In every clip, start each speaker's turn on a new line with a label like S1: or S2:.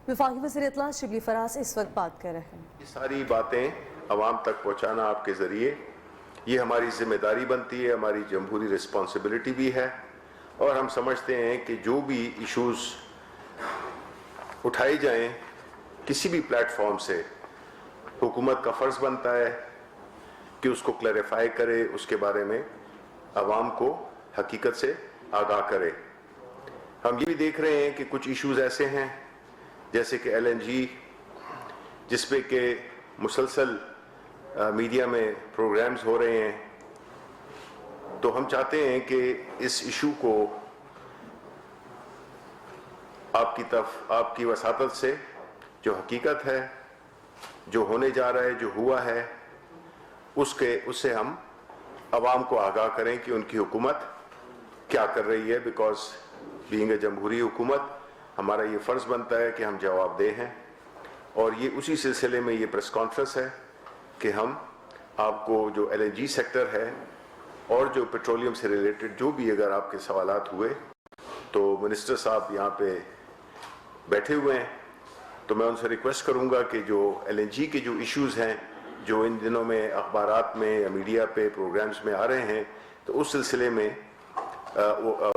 S1: وفاقی وزیر اطلاع شبلی فراز اس وقت بات کر رہے ہیں۔
S2: یہ ساری باتیں عوام تک پہنچانا آپ کے ذریعے یہ ہماری ذمہ داری بنتی ہے، ہماری جمہوری رسپانسبلٹی بھی ہے، اور ہم سمجھتے ہیں کہ جو بھی ایشوز اٹھائی جائیں کسی بھی پلیٹ فارم سے، حکومت کا فرض بنتا ہے کہ اس کو کلیریفائی کرے، اس کے بارے میں عوام کو حقیقت سے آگاہ کرے۔ ہم یہ بھی دیکھ رہے ہیں کہ کچھ ایشوز ایسے ہیں جیسے کہ ایل این جی، جس پہ کہ مسلسل میڈیا میں پروگرامز ہو رہے ہیں، تو ہم چاہتے ہیں کہ اس ایشو کو آپ کی وساطت سے جو حقیقت ہے، جو ہونے جا رہا ہے، جو ہوا ہے، اس سے ہم عوام کو آگاہ کریں کہ ان کی حکومت کیا کر رہی ہے، بیکاز بینگ اے جمہوری حکومت ہمارا یہ فرض بنتا ہے کہ ہم جواب دہ ہیں۔ اور یہ اسی سلسلے میں یہ پریس کانفرنس ہے کہ ہم آپ کو جو ایل این جی سیکٹر ہے اور جو پیٹرولیم سے ریلیٹڈ جو بھی اگر آپ کے سوالات ہوئے، تو منسٹر صاحب یہاں پہ بیٹھے ہوئے ہیں، تو میں ان سے ریکویسٹ کروں گا کہ جو ایل این جی کے جو ایشوز ہیں جو ان دنوں میں اخبارات میں یا میڈیا پہ پروگرامز میں آ رہے ہیں، تو اس سلسلے میں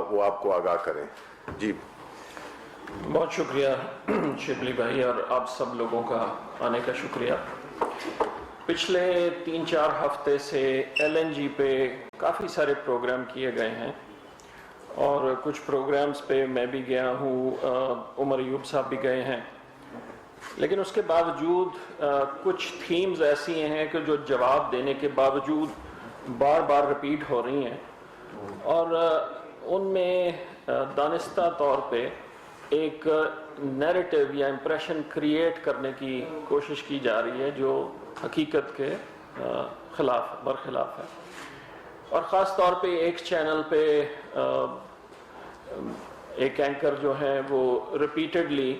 S2: وہ آپ کو آگاہ کریں۔ جی
S3: بہت شکریہ شبلی بھائی، اور آپ سب لوگوں کا آنے کا شکریہ۔ پچھلے 3-4 ہفتے سے ایل این جی پہ کافی سارے پروگرام کیے گئے ہیں، اور کچھ پروگرامز پہ میں بھی گیا ہوں، عمر ایوب صاحب بھی گئے ہیں، لیکن اس کے باوجود کچھ تھیمز ایسی ہیں کہ جو جواب دینے کے باوجود بار بار رپیٹ ہو رہی ہیں، اور ان میں دانستہ طور پہ ایک نیریٹو یا امپریشن کریٹ کرنے کی کوشش کی جا رہی ہے جو حقیقت کے برخلاف ہے۔ اور خاص طور پہ ایک چینل پہ ایک اینکر جو ہے وہ ریپیٹڈلی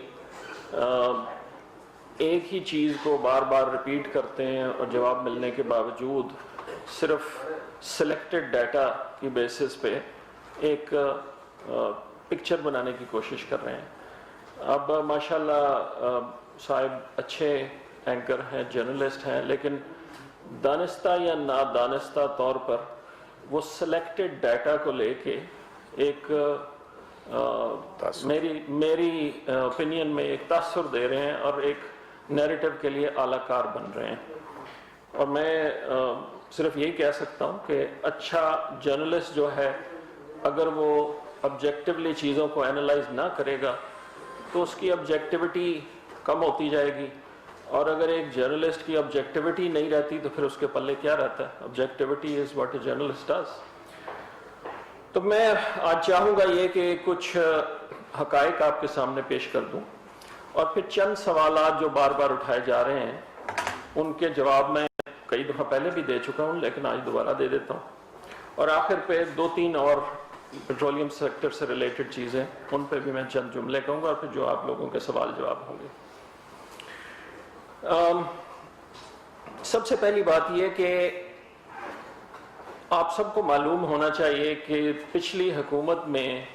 S3: ایک ہی چیز کو بار بار ریپیٹ کرتے ہیں، اور جواب ملنے کے باوجود صرف سلیکٹڈ ڈیٹا کی بیسس پہ ایک پکچر بنانے کی کوشش کر رہے ہیں۔ اب ماشاءاللہ صاحب اچھے اینکر ہیں، جرنلسٹ ہیں، لیکن دانستہ یا نادانستہ طور پر وہ سلیکٹڈ ڈیٹا کو لے کے ایک میری اوپینین میں ایک تاثر دے رہے ہیں، اور ایک نیریٹو کے لیے اعلی کار بن رہے ہیں۔ اور میں صرف یہی کہہ سکتا ہوں کہ اچھا جرنلسٹ جو ہے، اگر وہ آبجیکٹیولی چیزوں کو اینالائز نہ کرے گا تو اس کی آبجیکٹیوٹی کم ہوتی جائے گی، اور اگر ایک جرنلسٹ کی آبجیکٹیوٹی نہیں رہتی تو پھر اس کے پلے کیا رہتا ہے؟ Objectivity is what a journalist does. تو میں آج چاہوں گا یہ کہ کچھ حقائق آپ کے سامنے پیش کر دوں، اور پھر چند سوالات جو بار بار اٹھائے جا رہے ہیں ان کے جواب میں کئی دفعہ پہلے بھی دے چکا ہوں، لیکن آج دوبارہ دے دیتا ہوں، اور آخر پہ 2-3 اور پیٹرولیم سیکٹر سے ریلیٹڈ چیزیں، ان پہ بھی میں چند جملے کہوں گا، اور پھر جو آپ لوگوں کے سوال جواب ہوں گے۔ سب سے پہلی بات یہ کہ آپ سب کو معلوم ہونا چاہیے کہ پچھلی حکومت میں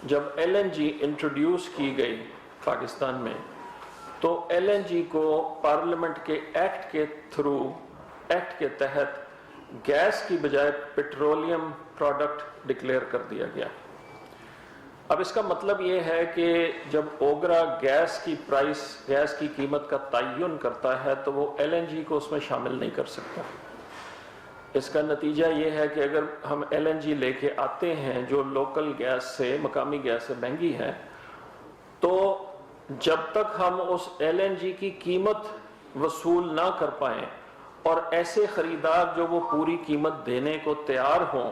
S3: جب ایل این جی انٹروڈیوس کی گئی پاکستان میں، تو ایل این جی کو پارلیمنٹ کے ایکٹ کے تحت گیس کی بجائے پیٹرولیم پروڈکٹ ڈکلیئر کر دیا گیا۔ اب اس کا مطلب یہ ہے کہ جب اوگرا گیس کی قیمت کا تعین کرتا ہے تو وہ ایل این جی کو اس میں شامل نہیں کر سکتا۔ اس کا نتیجہ یہ ہے کہ اگر ہم ایل این جی لے کے آتے ہیں جو لوکل گیس سے، مقامی گیس سے مہنگی ہے، تو جب تک ہم اس ایل این جی کی قیمت وصول نہ کر پائیں اور ایسے خریدار جو وہ پوری قیمت دینے کو تیار ہوں،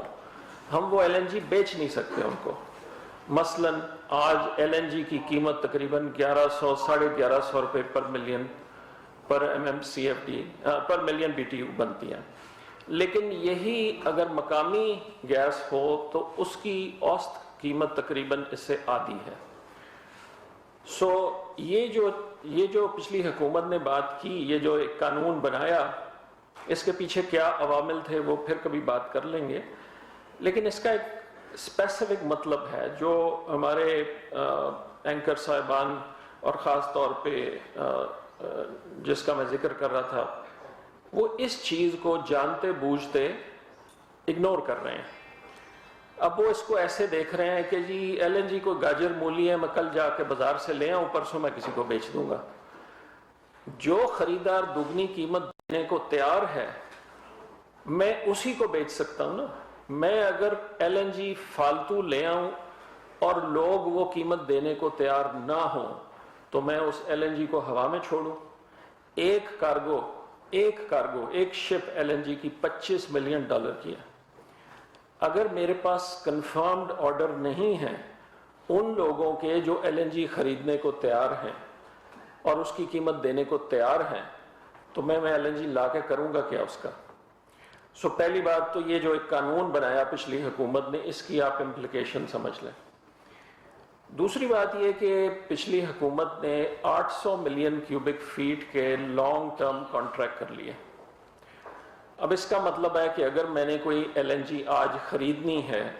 S3: ہم وہ ایل این جی بیچ نہیں سکتے ان کو۔ مثلا آج ایل این جی کی قیمت تقریباً 1100-1150 روپے پر ملین بی ٹی یو بنتی ہے، لیکن یہی اگر مقامی گیس ہو تو اس کی اوسط قیمت تقریباً اس سے آدھی ہے۔ یہ جو پچھلی حکومت نے بات کی، یہ جو ایک قانون بنایا، اس کے پیچھے کیا عوامل تھے وہ پھر کبھی بات کر لیں گے، لیکن اس کا ایک اسپیسیفک مطلب ہے جو ہمارے اینکر صاحبان اور خاص طور پہ جس کا میں ذکر کر رہا تھا، وہ اس چیز کو جانتے بوجھتے اگنور کر رہے ہیں۔ اب وہ اس کو ایسے دیکھ رہے ہیں کہ جی ایل این جی کو گاجر مولی ہے، میں کل جا کے بازار سے لے آؤں، پرسوں میں کسی کو بیچ دوں گا۔ جو خریدار دگنی قیمت دینے کو تیار ہے میں اسی کو بیچ سکتا ہوں نا۔ میں اگر ایل این جی فالتو لے آؤں اور لوگ وہ قیمت دینے کو تیار نہ ہوں تو میں اس ایل این جی کو ہوا میں چھوڑوں۔ ایک شپ ایل این جی کی $25 ملین کی ہے۔ اگر میرے پاس کنفرمڈ آرڈر نہیں ہے ان لوگوں کے جو ایل این جی خریدنے کو تیار ہیں اور اس کی قیمت دینے کو تیار ہیں، تو میں ایل این جی لا کے کروں گا کیا اس کا؟ پہلی بات تو یہ جو ایک قانون بنایا پچھلی حکومت نے، اس کی آپ امپلیکیشن سمجھ لیں۔ دوسری بات یہ کہ پچھلی حکومت نے 800 ملین کیوبک فیٹ کے لانگ ٹرم کانٹریکٹ کر لیے۔ اب اس کا مطلب ہے کہ اگر میں نے کوئی ایل این جی آج خریدنی ہے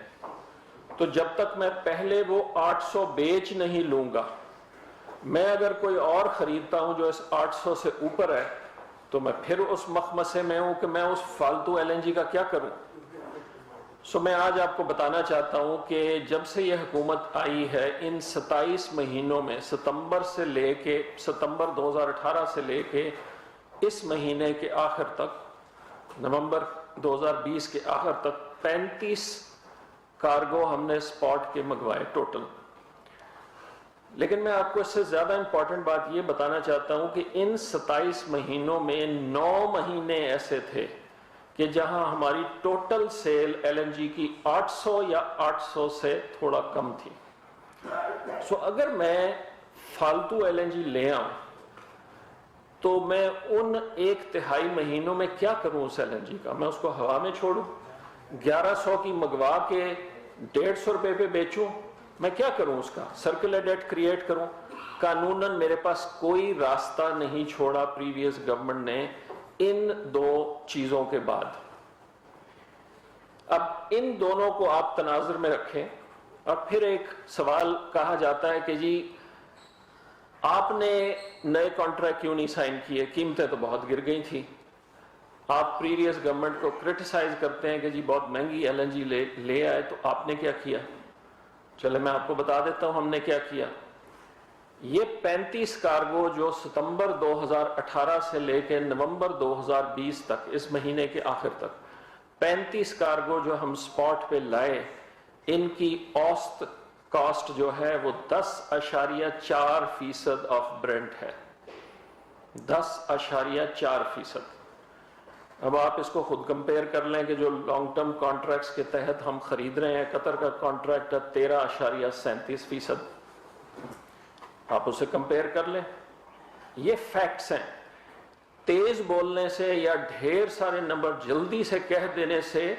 S3: تو جب تک میں پہلے وہ 800 بیچ نہیں لوں گا، میں اگر کوئی اور خریدتا ہوں جو اس 800 سے اوپر ہے تو میں پھر اس مخمسے میں ہوں کہ میں اس فالتو ایل این جی کا کیا کروں۔ میں آج آپ کو بتانا چاہتا ہوں کہ جب سے یہ حکومت آئی ہے ان 27 مہینوں میں ستمبر 2018 سے لے کے اس مہینے کے آخر تک، نومبر 2020 کے آخر تک 35 کارگو ہم نے اسپاٹ کے منگوائے ٹوٹل۔ لیکن میں آپ کو اس سے زیادہ امپورٹنٹ بات یہ بتانا چاہتا ہوں کہ ان 27 مہینوں میں 9 مہینے ایسے تھے کہ جہاں ہماری total sale L N G کی 800 یا 800 سے تھوڑا کم تھی۔ اگر میں فالتو ایل این جی لے آؤں تو میں ان 1/3 مہینوں میں کیا کروں اس ایل این جی کا؟ میں اس کو ہوا میں چھوڑوں، 1100 کی منگوا کے 150 روپے پہ بیچوں؟ میں کیا کروں اس کا؟ سرکولر ڈیٹ کریٹ کروں؟ قانوناً میرے پاس کوئی راستہ نہیں چھوڑا پریویس گورنمنٹ نے ان دو چیزوں کے بعد۔ اب ان دونوں کو آپ تناظر میں رکھیں اور پھر ایک سوال کہا جاتا ہے کہ جی آپ نے نئے کانٹریکٹ کیوں نہیں سائن کیے؟ قیمتیں تو بہت گر گئی تھی۔ آپ پریویس گورنمنٹ کو کرٹیسائز کرتے ہیں کہ جی بہت مہنگی ایل این جی لے آئے، تو آپ نے کیا کیا؟ چلے میں آپ کو بتا دیتا ہوں ہم نے کیا کیا۔ یہ 35 کارگو جو ستمبر 2018 سے لے کے نومبر 2020 تک، اس مہینے کے آخر تک 35 کارگو جو ہم سپاٹ پہ لائے، ان کی اوسط کاسٹ جو ہے وہ 10.4% آف برنٹ ہے۔ 10.4%۔ اب آپ اس کو خود کمپیئر کر لیں کہ جو لانگ ٹرم کانٹریکٹس کے تحت ہم خرید رہے ہیں، قطر کا کانٹریکٹ ہے 13.37%۔ آپ اسے کمپیئر کر لیں۔ یہ فیکٹس ہیں۔ تیز بولنے سے یا ڈھیر سارے نمبر جلدی سے کہہ دینے سے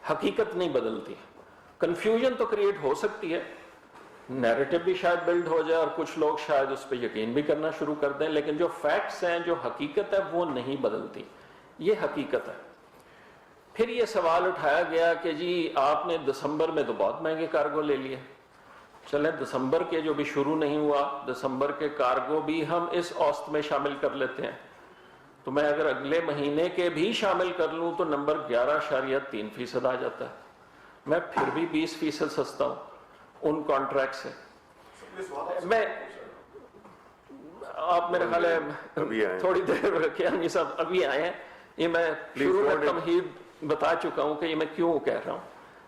S3: حقیقت نہیں بدلتی۔ کنفیوژن تو کریٹ ہو سکتی ہے، نیریٹو بھی شاید بلڈ ہو جائے اور کچھ لوگ شاید اس پہ یقین بھی کرنا شروع کر دیں، لیکن جو فیکٹس ہیں، جو حقیقت ہے، وہ نہیں بدلتی۔ یہ حقیقت ہے۔ پھر یہ سوال اٹھایا گیا کہ جی آپ نے دسمبر میں تو بہت مہنگے کارگو لے لیے۔ چلیں دسمبر کے جو بھی شروع نہیں ہوا، دسمبر کے کارگو بھی ہم اس اوسط میں شامل کر لیتے ہیں، تو میں اگر اگلے مہینے کے بھی شامل کر لوں تو نمبر 11.3% آ جاتا ہے۔ میں پھر بھی 20% سستا ہوں ان کانٹریکٹ سے۔ میں آپ میرے خیال ہے تھوڑی دیر رکھے ہم یہ سب ابھی آئے ہیں، یہ میں شروع میں تمہید بتا چکا ہوں کہ یہ میں کیوں کہہ رہا ہوں،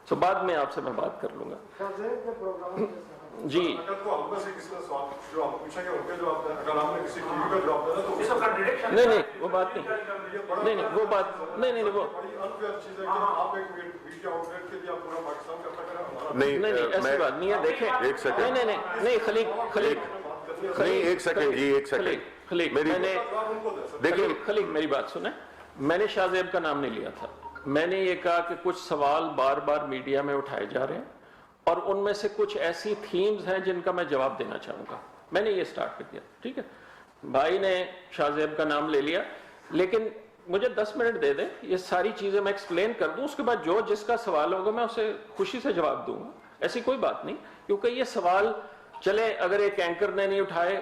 S3: تو بعد میں آپ سے میں بات کر لوں گا۔ جی نہیں وہ بات نہیں، وہ بات نہیں وہ نہیں ایسی بات نہیں ہے۔ دیکھیں
S2: ایک سیکنڈ،
S3: نہیں خلیق خلیق میری بات سنیں۔ میں نے شاہ زیب کا نام نہیں لیا تھا، میں نے یہ کہا کہ کچھ سوال بار بار میڈیا میں اٹھائے جا رہے ہیں اور ان میں سے کچھ ایسی تھیمز ہیں جن کا میں جواب دینا چاہوں گا۔ میں نے یہ سٹارٹ کر دیا، ٹھیک ہے؟ بھائی نے شاہ زیب کا نام لے لیا، لیکن مجھے 10 منٹ دے دیں، یہ ساری چیزیں میں ایکسپلین کر دوں، اس کے بعد جو جس کا سوال ہوگا میں اسے خوشی سے جواب دوں گا، ایسی کوئی بات نہیں۔ کیونکہ یہ سوال چلے اگر ایک اینکر نے نہیں اٹھائے،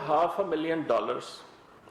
S3: $500,000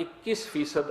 S3: 21%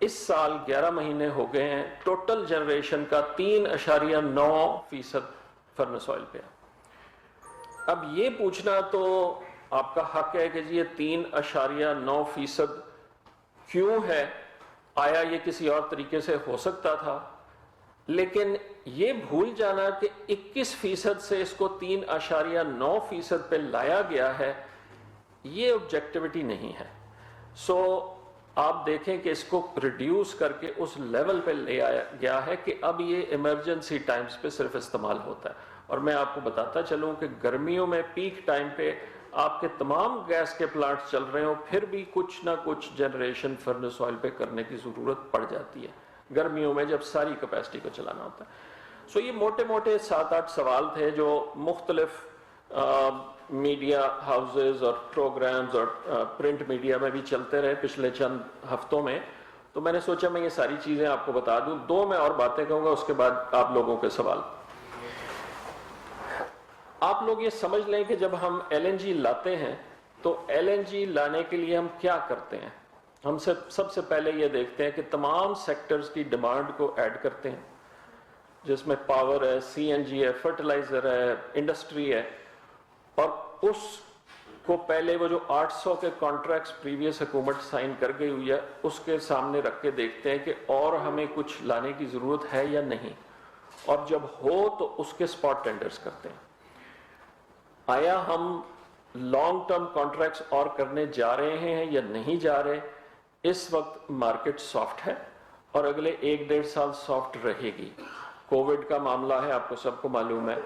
S3: اس سال 11 مہینے ہو گئے ہیں، ٹوٹل جنریشن کا 3.9% فرنس آئل پہ ہے۔ اب یہ پوچھنا تو آپ کا حق ہے کہ جی یہ 3.9% کیوں ہے، آیا یہ کسی اور طریقے سے ہو سکتا تھا؟ لیکن یہ بھول جانا کہ 21% سے اس کو 3.9% پہ لایا گیا ہے، یہ آبجیکٹیوٹی نہیں ہے۔ سو آپ دیکھیں کہ اس کو ریڈیوس کر کے اس لیول پہ لے آیا گیا ہے کہ اب یہ ایمرجنسی ٹائمز پہ صرف استعمال ہوتا ہے۔ اور میں آپ کو بتاتا چلوں کہ گرمیوں میں پیک ٹائم پہ آپ کے تمام گیس کے پلانٹس چل رہے ہوں، پھر بھی کچھ نہ کچھ جنریشن فرنس آئل پہ کرنے کی ضرورت پڑ جاتی ہے گرمیوں میں جب ساری کیپیسٹی کو چلانا ہوتا ہے۔ سو یہ موٹے موٹے 7-8 سوال تھے جو مختلف میڈیا ہاؤسز اور پروگرامز اور پرنٹ میڈیا میں بھی چلتے رہے پچھلے چند ہفتوں میں، تو میں نے سوچا میں یہ ساری چیزیں آپ کو بتا دوں۔ 2 میں اور باتیں کہوں گا، اس کے بعد آپ لوگوں کے سوال۔ آپ لوگ یہ سمجھ لیں کہ جب ہم LNG لاتے ہیں تو LNG لانے کے لیے ہم کیا کرتے ہیں؟ ہم سب سے پہلے یہ دیکھتے ہیں کہ تمام سیکٹرز کی ڈیمانڈ کو ایڈ کرتے ہیں، جس میں پاور ہے، CNG ہے، فرٹیلائزر ہے، انڈسٹری ہے، اور اس کو پہلے وہ جو 800 کے کانٹریکٹس پریویس حکومت سائن کر گئی ہوئی ہے اس کے سامنے رکھ کے دیکھتے ہیں کہ اور ہمیں کچھ لانے کی ضرورت ہے یا نہیں، اور جب ہو تو اس کے سپاٹ ٹینڈرز کرتے ہیں۔ آیا ہم لانگ ٹرم کانٹریکٹس اور کرنے جا رہے ہیں یا نہیں جا رہے؟ اس وقت مارکیٹ سافٹ ہے اور اگلے 1-1.5 سال سافٹ رہے گی۔ کووڈ کا معاملہ ہے، آپ کو سب کو معلوم ہے۔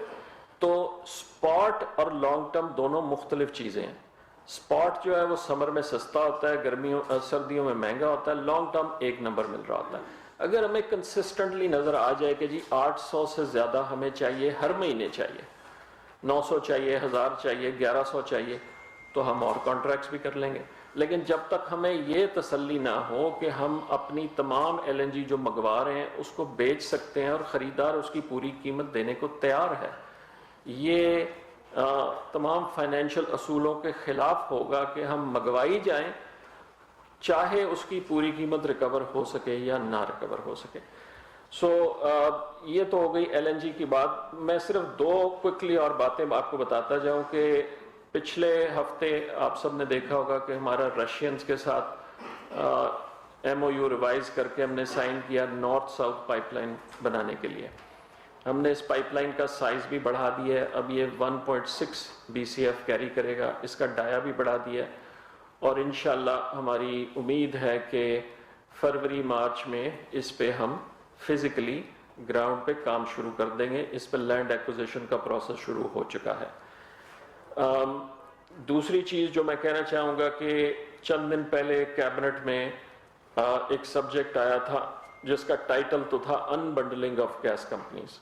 S3: تو سپاٹ اور لانگ ٹرم دونوں مختلف چیزیں ہیں۔ سپاٹ جو ہے وہ سمر میں سستا ہوتا ہے، سردیوں میں مہنگا ہوتا ہے، لانگ ٹرم 1 نمبر مل رہا ہوتا ہے۔ اگر ہمیں کنسسٹنٹلی نظر آ جائے کہ جی 800 سے زیادہ ہمیں چاہیے، ہر مہینے چاہیے، 900 چاہیے، 1000 چاہیے، 1100 چاہیے، تو ہم اور کانٹریکٹس بھی کر لیں گے۔ لیکن جب تک ہمیں یہ تسلی نہ ہو کہ ہم اپنی تمام LNG جو منگوا رہے ہیں اس کو بیچ سکتے ہیں اور خریدار اس کی پوری قیمت دینے کو تیار ہے، یہ تمام فائنینشیل اصولوں کے خلاف ہوگا کہ ہم منگوائی جائیں چاہے اس کی پوری قیمت ریکور ہو سکے یا نہ ریکور ہو سکے۔ سو یہ تو ہو گئی LNG کی بات۔ میں صرف 2 کوئکلی اور باتیں آپ کو بتاتا جاؤں کہ پچھلے ہفتے آپ سب نے دیکھا ہوگا کہ ہمارا رشینز کے ساتھ MOU ریوائز کر کے ہم نے سائن کیا نارتھ ساؤتھ پائپ لائن بنانے کے لیے۔ ہم نے اس پائپ لائن کا سائز بھی بڑھا دیا ہے، اب یہ 1.6 BCF کیری کرے گا، اس کا ڈایا بھی بڑھا دیا ہے، اور انشاءاللہ ہماری امید ہے کہ فروری مارچ میں اس پہ ہم فزیکلی گراؤنڈ پہ کام شروع کر دیں گے۔ اس پہ لینڈ ایکوزیشن کا پروسیس شروع ہو چکا ہے۔ دوسری چیز جو میں کہنا چاہوں گا کہ چند دن پہلے کیبنٹ میں ایک سبجیکٹ آیا تھا جس کا ٹائٹل تو تھا انبنڈلنگ آف گیس کمپنیز۔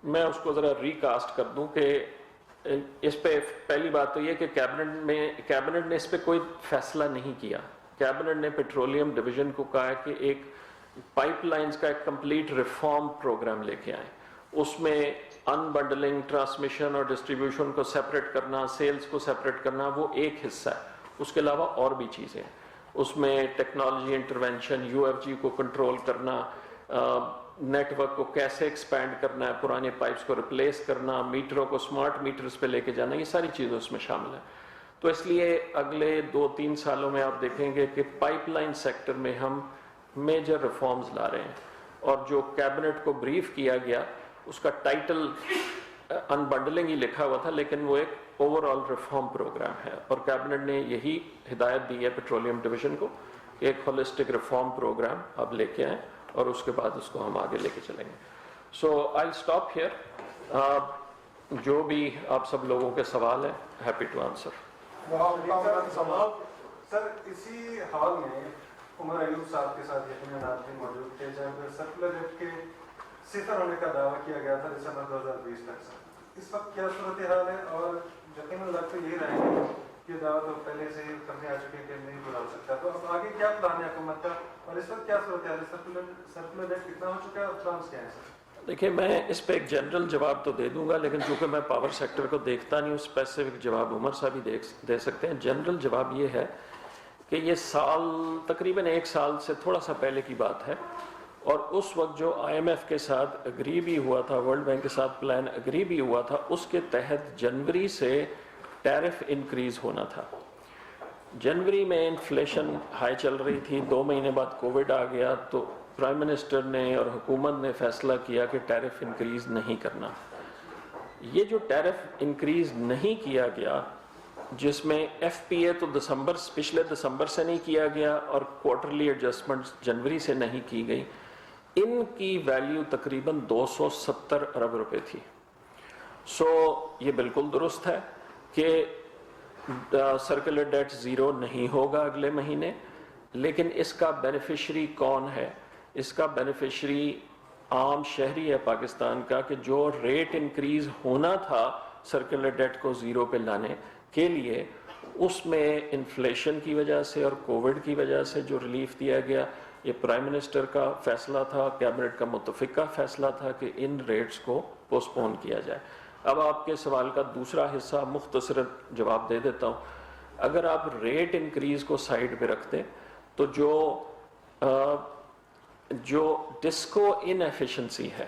S3: میں اس کو ذرا ریکاسٹ کر دوں کہ اس پہ پہلی بات تو یہ کہ کیبنٹ نے اس پہ کوئی فیصلہ نہیں کیا۔ کیبنٹ نے پیٹرولیم ڈویژن کو کہا ہے کہ ایک پائپ لائنز کا ایک کمپلیٹ ریفارم پروگرام لے کے آئیں، اس میں انبنڈلنگ، ٹرانسمیشن اور ڈسٹریبیوشن کو سیپریٹ کرنا، سیلز کو سیپریٹ کرنا وہ ایک حصہ ہے، اس کے علاوہ اور بھی چیزیں ہیں۔ اس میں ٹیکنالوجی انٹرونشن، UFG کو کنٹرول کرنا، نیٹ ورک کو کیسے ایکسپینڈ کرنا ہے، پرانے پائپس کو ریپلیس کرنا، میٹروں کو سمارٹ میٹرز پہ لے کے جانا، یہ ساری چیزیں اس میں شامل ہیں۔ تو اس لیے اگلے 2-3 سالوں میں آپ دیکھیں گے کہ پائپ لائن سیکٹر میں ہم میجر ریفارمز لا رہے ہیں، اور جو کیبنٹ کو بریف کیا گیا اس کا ٹائٹل انبنڈلنگ ہی لکھا ہوا تھا، لیکن وہ ایک اوور آل ریفارم پروگرام ہے، اور کیبنٹ نے یہی ہدایت دی ہے پیٹرولیم ڈویژن کو کہ ایک ہولسٹک ریفارم پروگرام اب لے کے آئیں، اور اس کے بعد اس کو ہم آگے لے کے چلیں گے۔ سو آئی اسٹاپ ہیئر، جو بھی آپ سب لوگوں کے سوال ہیں ہیپی ٹو آنسر۔
S4: سر اسی حال میں عمر ایوب صاحب کے ساتھ یقیناً آپ بھی موجود تھے جب سرکولر جب کے صفر ہونے کا دعویٰ کیا گیا تھا دسمبر 2020 تک۔ اس وقت کیا صورتحال ہے، اور یقیناً لگ تو یہی رہے گا کہ دعویٰ تو پہلے سے ہی کرنے آ چکے کہ نہیں بلا سکتا، تو اب آگے کیا پلان ہے حکومت کا، اور اس وقت کیا صورتحال ہے؟ سرکولر ڈیٹ کتنا ہو چکا ہے اور پلانس کیا ہے سر؟
S3: دیکھیں میں اس پہ ایک جنرل جواب تو دے دوں گا، لیکن چونکہ میں پاور سیکٹر کو دیکھتا نہیں ہوں، اسپیسیفک جواب عمر صاحب ہی دے سکتے ہیں۔ جنرل جواب یہ ہے کہ یہ سال تقریباً 1 سال سے تھوڑا سا پہلے کی بات ہے، اور اس وقت جو IMF کے ساتھ اگری بھی ہوا تھا، ورلڈ بینک کے ساتھ پلان اگری بھی ہوا تھا، اس کے تحت جنوری سے ٹیرف انکریز ہونا تھا۔ جنوری میں انفلیشن ہائی چل رہی تھی، 2 مہینے بعد کووڈ آ گیا، تو پرائم منسٹر نے اور حکومت نے فیصلہ کیا کہ ٹیرف انکریز نہیں کرنا۔ یہ جو ٹیرف انکریز نہیں کیا گیا، جس میں FPA تو پچھلے دسمبر سے نہیں کیا گیا اور کوارٹرلی ایڈجسٹمنٹ جنوری سے نہیں کی گئی، ان کی ویلیو تقریباً 270 ارب روپے تھی۔ یہ بالکل درست ہے کہ سرکولر ڈیٹ زیرو نہیں ہوگا اگلے مہینے، لیکن اس کا بینیفیشری کون ہے؟ اس کا بینیفیشری عام شہری ہے پاکستان کا، کہ جو ریٹ انکریز ہونا تھا سرکولر ڈیٹ کو زیرو پہ لانے کے لیے، اس میں انفلیشن کی وجہ سے اور کووڈ کی وجہ سے جو ریلیف دیا گیا، یہ پرائم منسٹر کا فیصلہ تھا، کیبنٹ کا متفقہ فیصلہ تھا کہ ان ریٹس کو پوسٹ پون کیا جائے۔ اب آپ کے سوال کا دوسرا حصہ مختصر جواب دے دیتا ہوں۔ اگر آپ ریٹ انکریز کو سائڈ پہ رکھتے تو جو ڈسکو ان ایفیشنسی ہے،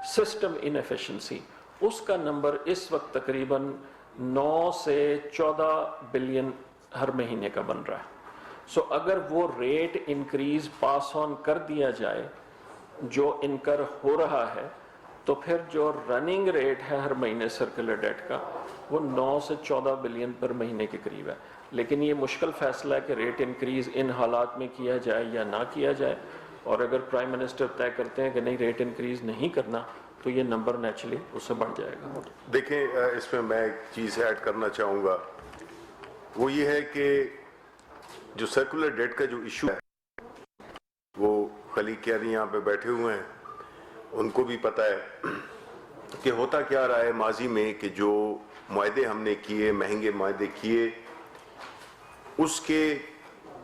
S3: سسٹم ان ایفیشنسی، اس کا نمبر اس وقت تقریباً 9 سے 14 بلین ہر مہینے کا بن رہا ہے۔ اگر وہ ریٹ انکریز پاس آن کر دیا جائے جو انکر ہو رہا ہے، تو پھر جو رننگ ریٹ ہے ہر مہینے سرکولر ڈیٹ کا، وہ 9 سے 14 بلین پر مہینے کے قریب ہے۔ لیکن یہ مشکل فیصلہ ہے کہ ریٹ انکریز ان حالات میں کیا جائے یا نہ کیا جائے، اور اگر پرائم منسٹر طے کرتے ہیں کہ نہیں ریٹ انکریز نہیں کرنا، تو یہ نمبر نیچرلی اس سے بڑھ جائے گا۔
S2: دیکھیں، اس میں ایک چیز ایڈ کرنا چاہوں گا، وہ یہ ہے کہ جو سرکولر ڈیٹ کا جو ایشو ہے، وہ خلیق قیادی یہاں پہ بیٹھے ہوئے ہیں، ان کو بھی پتہ ہے کہ ہوتا کیا رہا ہے ماضی میں، کہ جو معاہدے ہم نے کیے، مہنگے معاہدے کیے، اس کے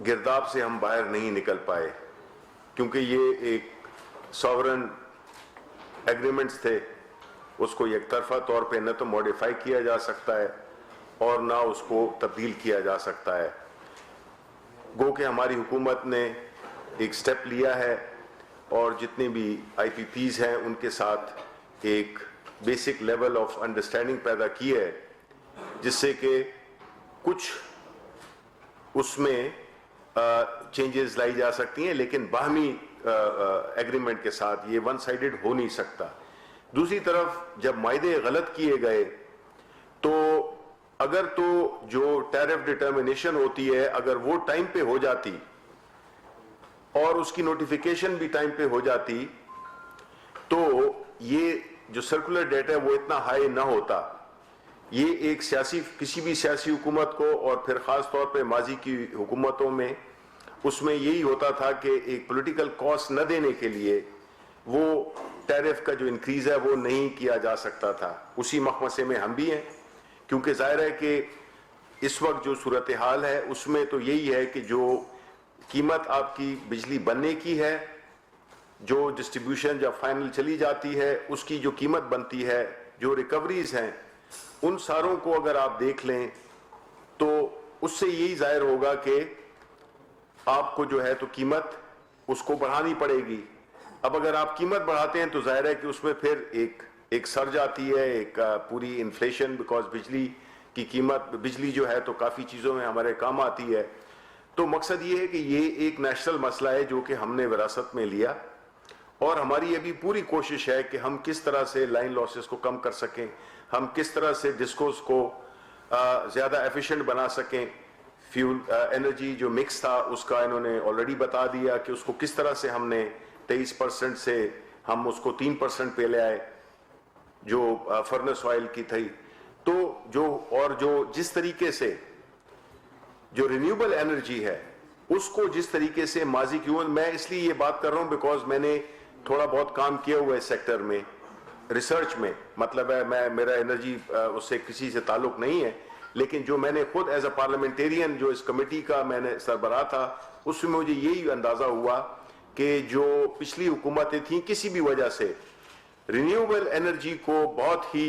S2: گرداب سے ہم باہر نہیں نکل پائے، کیونکہ یہ ایک ساورن ایگریمنٹس تھے۔ اس کو یک طرفہ طور پہ نہ تو موڈیفائی کیا جا سکتا ہے اور نہ اس کو تبدیل کیا جا سکتا ہے۔ گو کہ ہماری حکومت نے ایک سٹیپ لیا ہے اور جتنے بھی IPPs ہیں ان کے ساتھ ایک بیسک لیول آف انڈرسٹینڈنگ پیدا کی ہے، جس سے کہ کچھ اس میں چینجز لائی جا سکتی ہیں، لیکن باہمی ایگریمنٹ کے ساتھ یہ ون سائیڈڈ ہو نہیں سکتا۔ دوسری طرف جب معاہدے غلط کیے گئے تو اگر تو جو ٹیرف ڈٹرمنیشن ہوتی ہے، اگر وہ ٹائم پہ ہو جاتی اور اس کی نوٹیفیکیشن بھی ٹائم پہ ہو جاتی، تو یہ جو سرکولر ڈیٹ ہے وہ اتنا ہائی نہ ہوتا۔ یہ ایک کسی بھی سیاسی حکومت کو، اور پھر خاص طور پہ ماضی کی حکومتوں میں، اس میں یہی ہوتا تھا کہ ایک پولیٹیکل کاسٹ نہ دینے کے لیے وہ ٹیرف کا جو انکریز ہے وہ نہیں کیا جا سکتا تھا۔ اسی مخمصے میں ہم بھی ہیں، کیونکہ ظاہر ہے کہ اس وقت جو صورتحال ہے اس میں تو یہی ہے کہ جو قیمت آپ کی بجلی بننے کی ہے، جو ڈسٹریبیوشن جب فائنل چلی جاتی ہے اس کی جو قیمت بنتی ہے، جو ریکوریز ہیں، ان ساروں کو اگر آپ دیکھ لیں تو اس سے یہی ظاہر ہوگا کہ آپ کو جو ہے تو قیمت اس کو بڑھانی پڑے گی۔ اب اگر آپ قیمت بڑھاتے ہیں تو ظاہر ہے کہ اس میں پھر ایک سرج آتی ہے، ایک پوری انفلیشن، بیکاز بجلی کی قیمت، بجلی جو ہے تو کافی چیزوں میں ہمارے کام آتی ہے۔ تو مقصد یہ ہے کہ یہ ایک نیشنل مسئلہ ہے جو کہ ہم نے وراثت میں لیا، اور ہماری ابھی پوری کوشش ہے کہ ہم کس طرح سے لائن لاسز کو کم کر سکیں، ہم کس طرح سے ڈسکوز کو زیادہ ایفیشنٹ بنا سکیں۔ فیول انرجی جو مکس تھا اس کا انہوں نے آلریڈی بتا دیا کہ اس کو کس طرح سے ہم نے 23% سے ہم اس کو 3% پہ لے آئے، جو فرنس آئل کی تھی۔ تو جو جس طریقے سے جو رینیوبل انرجی ہے اس کو جس طریقے سے ماضی کی، میں اس لیے یہ بات کر رہا ہوں بیکاز میں نے تھوڑا بہت کام کیا ہوا ہے سیکٹر میں، ریسرچ میں، مطلب ہے میرا انرجی اس سے کسی سے تعلق نہیں ہے، لیکن جو میں نے خود ایز اے پارلیمنٹیرین جو اس کمیٹی کا میں نے سربراہ تھا، اس میں مجھے یہی اندازہ ہوا کہ جو پچھلی حکومتیں تھیں کسی بھی وجہ سے رینیوبل انرجی کو بہت ہی